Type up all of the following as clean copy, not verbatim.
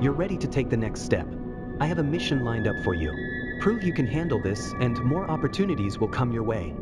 You're ready to take the next step. I have a mission lined up for you. Prove you can handle this, and more opportunities will come your way.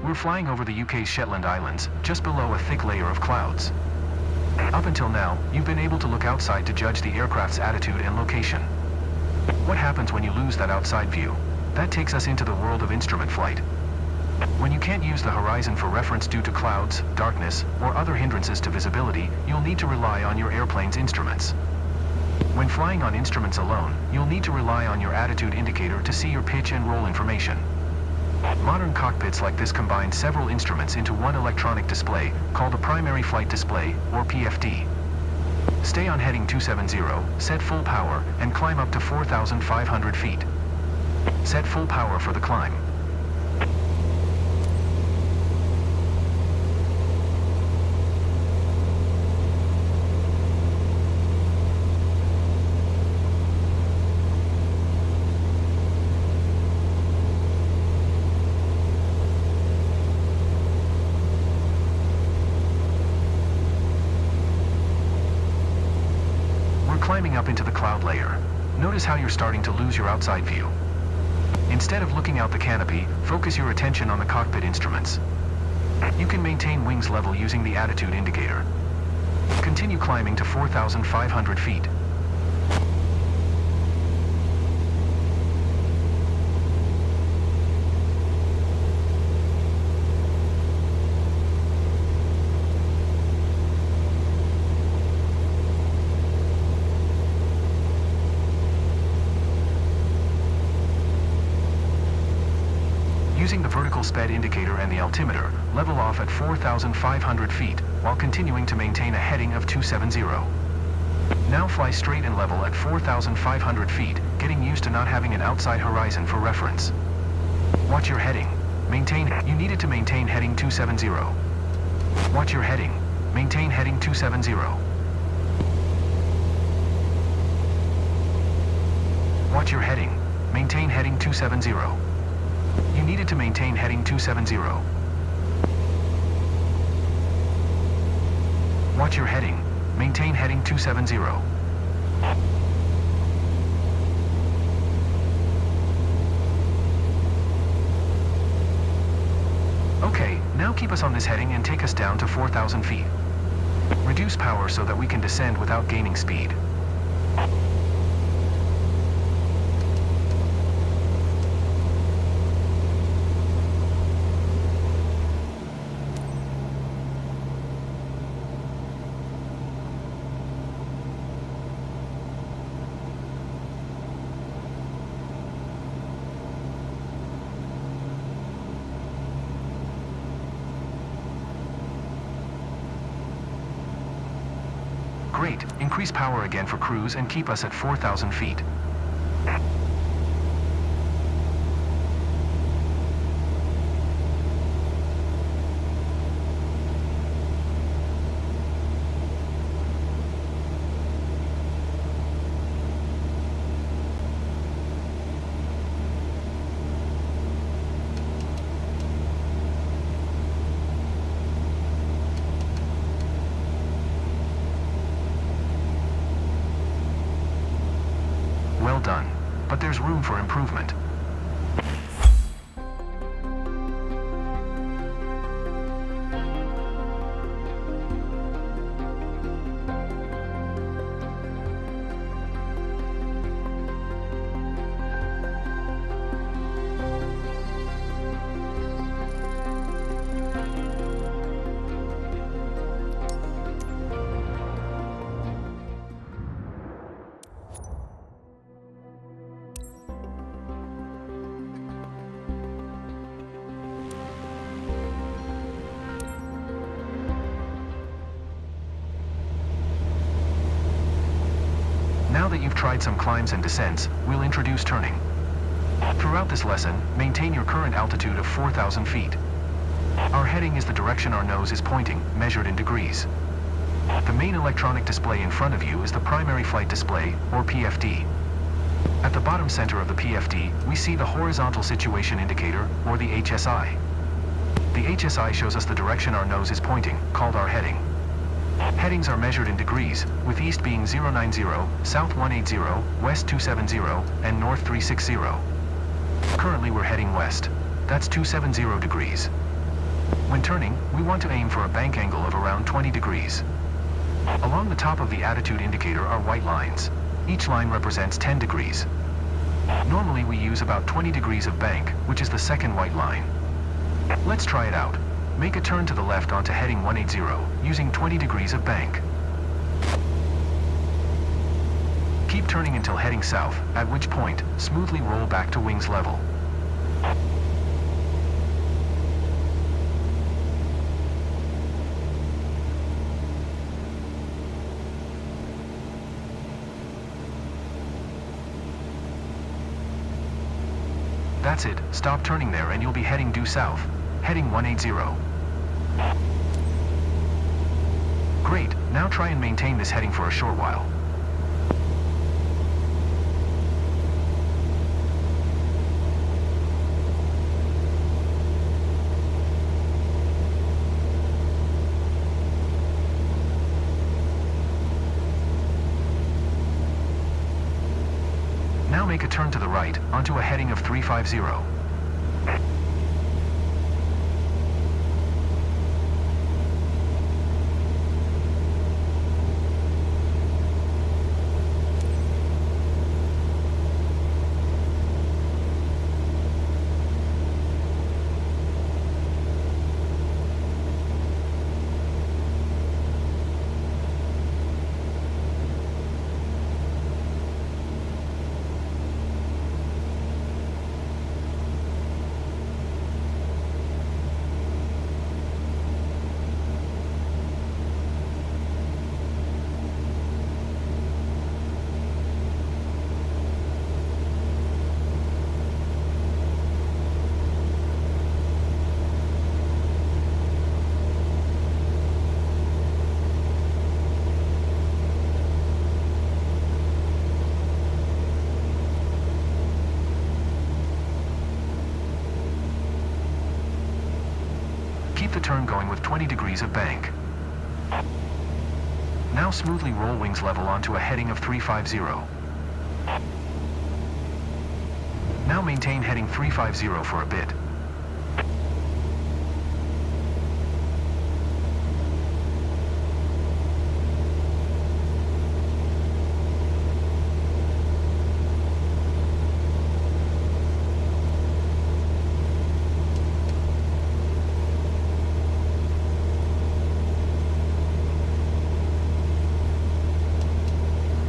We're flying over the UK's Shetland Islands, just below a thick layer of clouds. Up until now, you've been able to look outside to judge the aircraft's attitude and location. What happens when you lose that outside view? That takes us into the world of instrument flight. When you can't use the horizon for reference due to clouds, darkness, or other hindrances to visibility, you'll need to rely on your airplane's instruments. When flying on instruments alone, you'll need to rely on your attitude indicator to see your pitch and roll information. Modern cockpits like this combine several instruments into one electronic display, called a primary flight display, or PFD. Stay on heading 270, set full power, and climb up to 4,500 feet. Set full power for the climb. Climbing up into the cloud layer. Notice how you're starting to lose your outside view. Instead of looking out the canopy, focus your attention on the cockpit instruments. You can maintain wings level using the attitude indicator. Continue climbing to 4,500 feet. Using the vertical speed indicator and the altimeter, level off at 4,500 feet, while continuing to maintain a heading of 270. Now fly straight and level at 4,500 feet, getting used to not having an outside horizon for reference. Watch your heading. You needed to maintain heading 270. Watch your heading. Maintain heading 270. Watch your heading. Maintain heading 270. You needed to maintain heading 270. Watch your heading. Maintain heading 270. Okay, now keep us on this heading and take us down to 4,000 feet. Reduce power so that we can descend without gaining speed. Great, increase power again for cruise and keep us at 4,000 feet. Well done. But there's room for improvement. Now that you've tried some climbs and descents, we'll introduce turning. Throughout this lesson, maintain your current altitude of 4,000 feet. Our heading is the direction our nose is pointing, measured in degrees. The main electronic display in front of you is the primary flight display, or PFD. At the bottom center of the PFD, we see the horizontal situation indicator, or the HSI. The HSI shows us the direction our nose is pointing, called our heading. Headings are measured in degrees, with east being 090, south 180, west 270, and north 360. Currently we're heading west. That's 270 degrees. When turning, we want to aim for a bank angle of around 20 degrees. Along the top of the attitude indicator are white lines. Each line represents 10 degrees. Normally we use about 20 degrees of bank, which is the second white line. Let's try it out. Make a turn to the left onto heading 180, using 20 degrees of bank. Keep turning until heading south, at which point, smoothly roll back to wings level. That's it, stop turning there and you'll be heading due south. Heading 180. Great, now try and maintain this heading for a short while. Now make a turn to the right, onto a heading of 350. Keep the turn going with 20 degrees of bank. Now smoothly roll wings level onto a heading of 350. Now maintain heading 350 for a bit.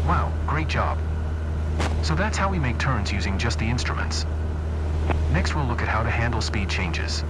Wow, great job. So that's how we make turns using just the instruments. Next we'll look at how to handle speed changes.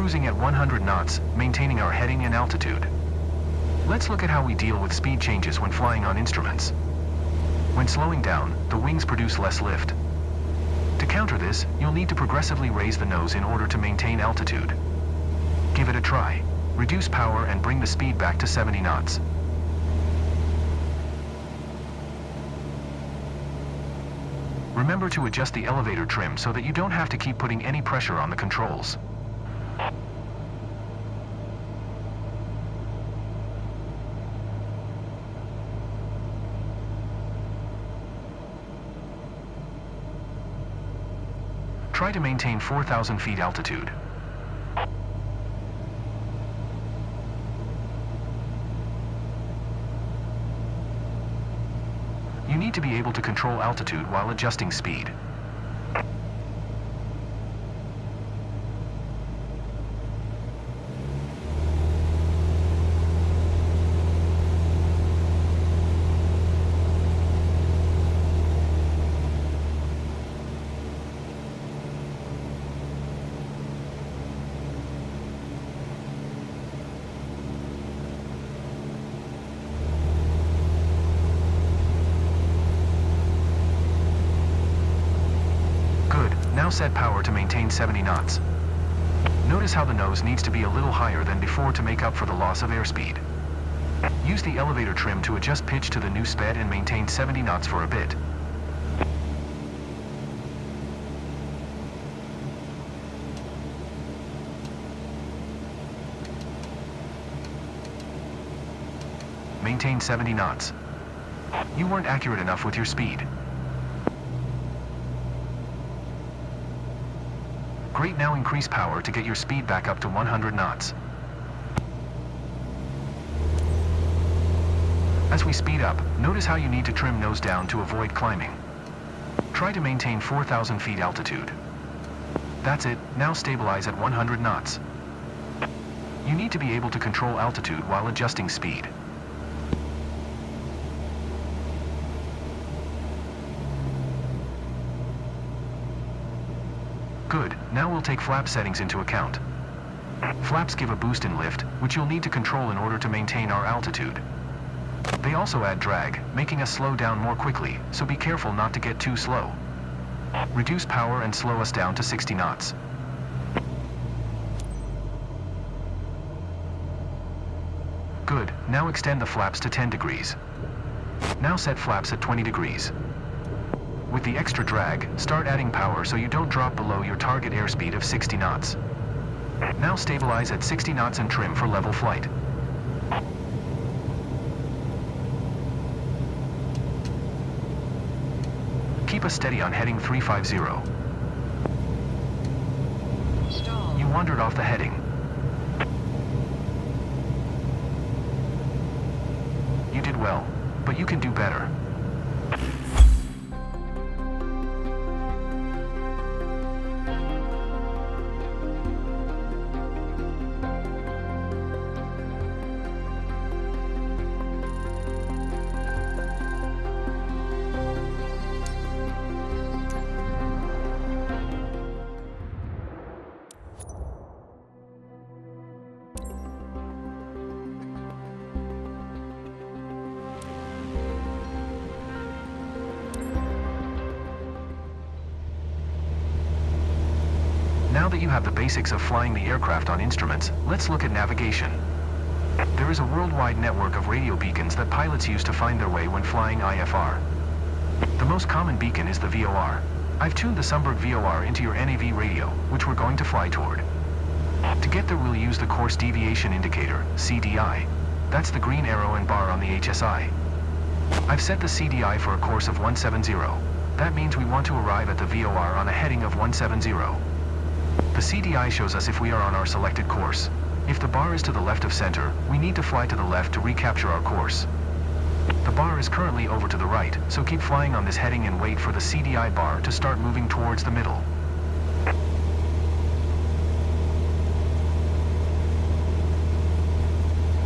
cruising at 100 knots, maintaining our heading and altitude. Let's look at how we deal with speed changes when flying on instruments. When slowing down, the wings produce less lift. To counter this, you'll need to progressively raise the nose in order to maintain altitude. Give it a try. Reduce power and bring the speed back to 70 knots. Remember to adjust the elevator trim so that you don't have to keep putting any pressure on the controls. Try to maintain 4,000 feet altitude. You need to be able to control altitude while adjusting speed. Now set power to maintain 70 knots. Notice how the nose needs to be a little higher than before to make up for the loss of airspeed. Use the elevator trim to adjust pitch to the new speed and maintain 70 knots for a bit. Maintain 70 knots. You weren't accurate enough with your speed. Great, now increase power to get your speed back up to 100 knots. As we speed up, notice how you need to trim nose down to avoid climbing. Try to maintain 4,000 feet altitude. That's it, now stabilize at 100 knots. You need to be able to control altitude while adjusting speed. Good, now we'll take flap settings into account. Flaps give a boost in lift, which you'll need to control in order to maintain our altitude. They also add drag, making us slow down more quickly, so be careful not to get too slow. Reduce power and slow us down to 60 knots. Good, now extend the flaps to 10 degrees. Now set flaps at 20 degrees. With the extra drag, start adding power so you don't drop below your target airspeed of 60 knots. Now stabilize at 60 knots and trim for level flight. Keep us steady on heading 350. You wandered off the heading. You did well, but you can do better. Now that you have the basics of flying the aircraft on instruments, let's look at navigation. There is a worldwide network of radio beacons that pilots use to find their way when flying IFR. The most common beacon is the VOR. I've tuned the Sunberg VOR into your NAV radio, which we're going to fly toward. To get there, we'll use the Course Deviation Indicator, CDI. That's the green arrow and bar on the HSI. I've set the CDI for a course of 170. That means we want to arrive at the VOR on a heading of 170. The CDI shows us if we are on our selected course. If the bar is to the left of center, we need to fly to the left to recapture our course. The bar is currently over to the right, so keep flying on this heading and wait for the CDI bar to start moving towards the middle.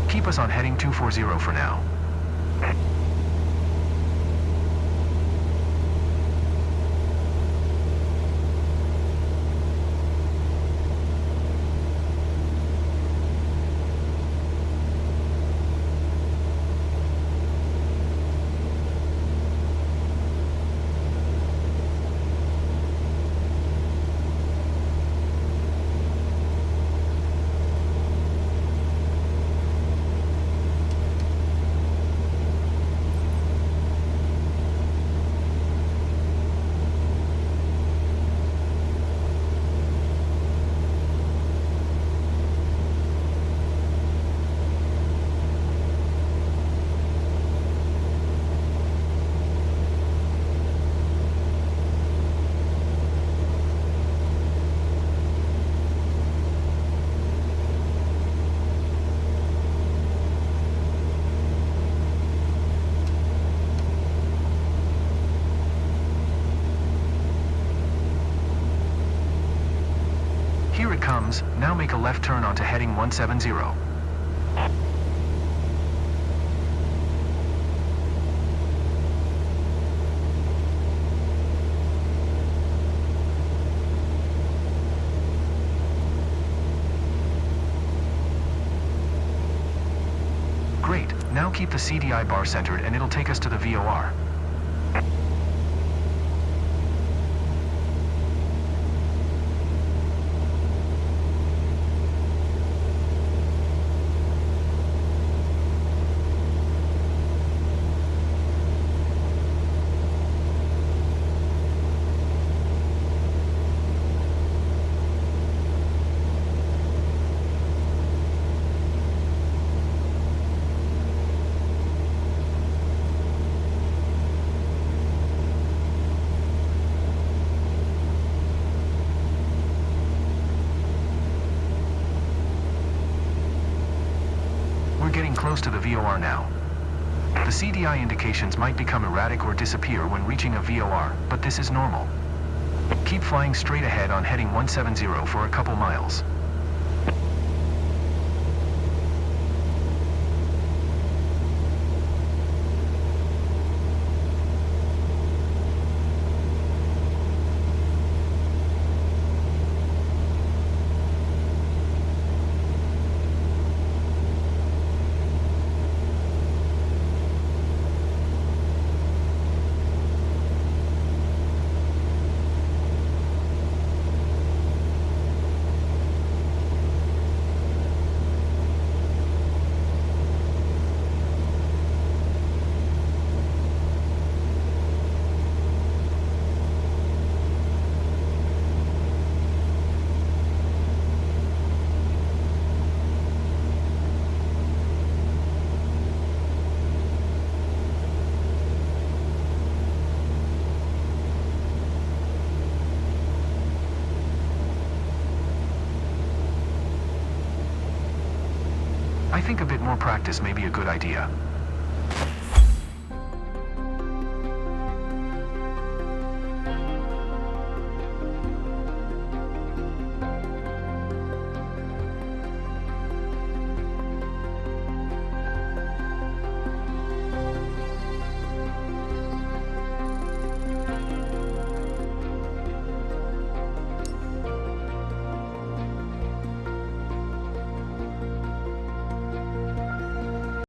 Keep us on heading 240 for now. zones, now make a left turn onto heading 170. Great, now keep the CDI bar centered and it'll take us to the VOR. We're getting close to the VOR now. The CDI indications might become erratic or disappear when reaching a VOR, but this is normal. Keep flying straight ahead on heading 170 for a couple miles. I think a bit more practice may be a good idea.